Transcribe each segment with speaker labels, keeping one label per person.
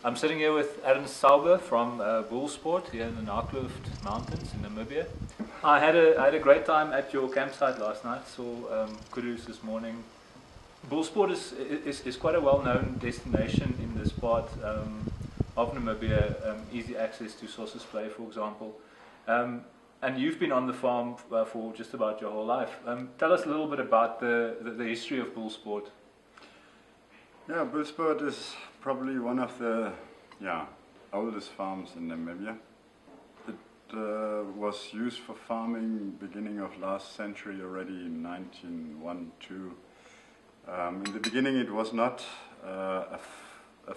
Speaker 1: I'm sitting here with Ernst Sauber from Bullsport here in the Naukluft Mountains in Namibia. I had a great time at your campsite last night, saw kudus this morning. Bullsport is quite a well-known destination in this part of Namibia, easy access to Sossusvlei, for example. And you've been on the farm for just about your whole life. Tell us a little bit about the history of Bullsport.
Speaker 2: Yeah, Bullsport is probably one of the oldest farms in Namibia. It was used for farming beginning of last century already in 1912. In the beginning it was not a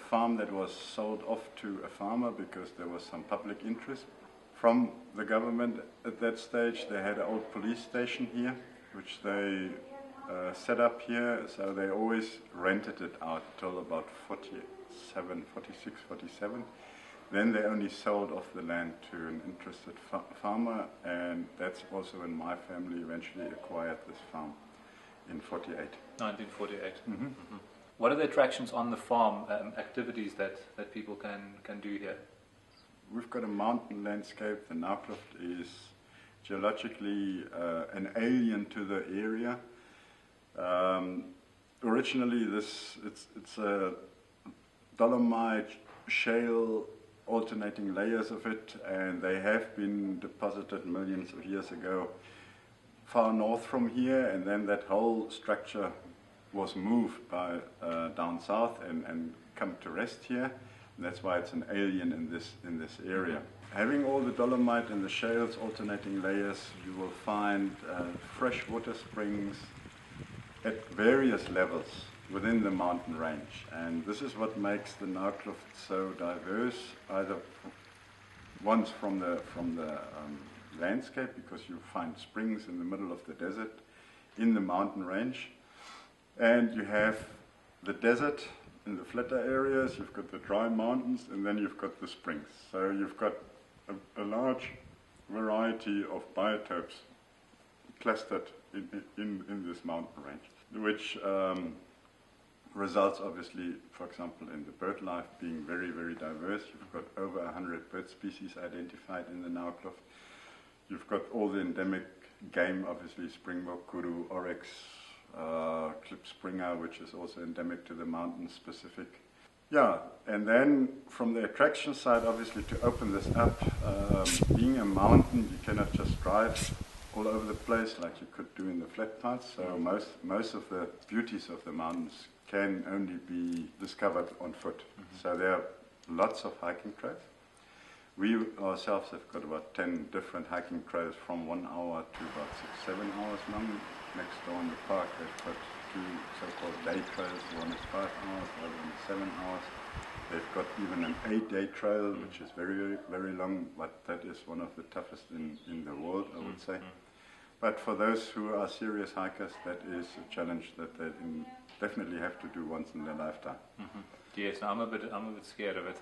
Speaker 2: farm that was sold off to a farmer because there was some public interest from the government at that stage. They had an old police station here, which they set up here, so they always rented it out till about 46, 47. Then they only sold off the land to an interested farmer, and that's also when my family eventually acquired this farm in 48.
Speaker 1: 1948. Mm-hmm. Mm-hmm. What are the attractions on the farm, activities that people can do here?
Speaker 2: We've got a mountain landscape. The Naukluft is geologically an alien to the area. Originally it's a dolomite shale, alternating layers of it, and they have been deposited millions of years ago far north from here, and then that whole structure was moved by down south and come to rest here. And that's why it's an alien in this area. Having all the dolomite and the shales, alternating layers, you will find fresh water springs at various levels within the mountain range, and this is what makes the Naukluft so diverse. Either once from the landscape, because you find springs in the middle of the desert in the mountain range, and you have the desert in the flatter areas, you've got the dry mountains, and then you've got the springs. So you've got a large variety of biotopes clustered in this mountain range, which results obviously, for example, in the bird life being very, very diverse. You've got over 100 bird species identified in the Naukluft. You've got all the endemic game, obviously springbok, kudu, oryx, klipspringer, which is also endemic to the mountain specific. Yeah, and then from the attraction side, obviously to open this up, being a mountain, you cannot just drive all over the place like you could do in the flat parts. So most of the beauties of the mountains can only be discovered on foot. Mm-hmm. So there are lots of hiking trails. We ourselves have got about 10 different hiking trails from 1 hour to about 6, 7 hours long. Next door in the park they've got 2 so-called day trails. One is 5 hours, the other one is 7 hours. They've got even an 8-day trail, which is very, very long, but that is one of the toughest in the world, I would say. But for those who are serious hikers, that is a challenge that they definitely have to do once in their lifetime.
Speaker 1: Mm-hmm. Yes, I'm a bit scared of it.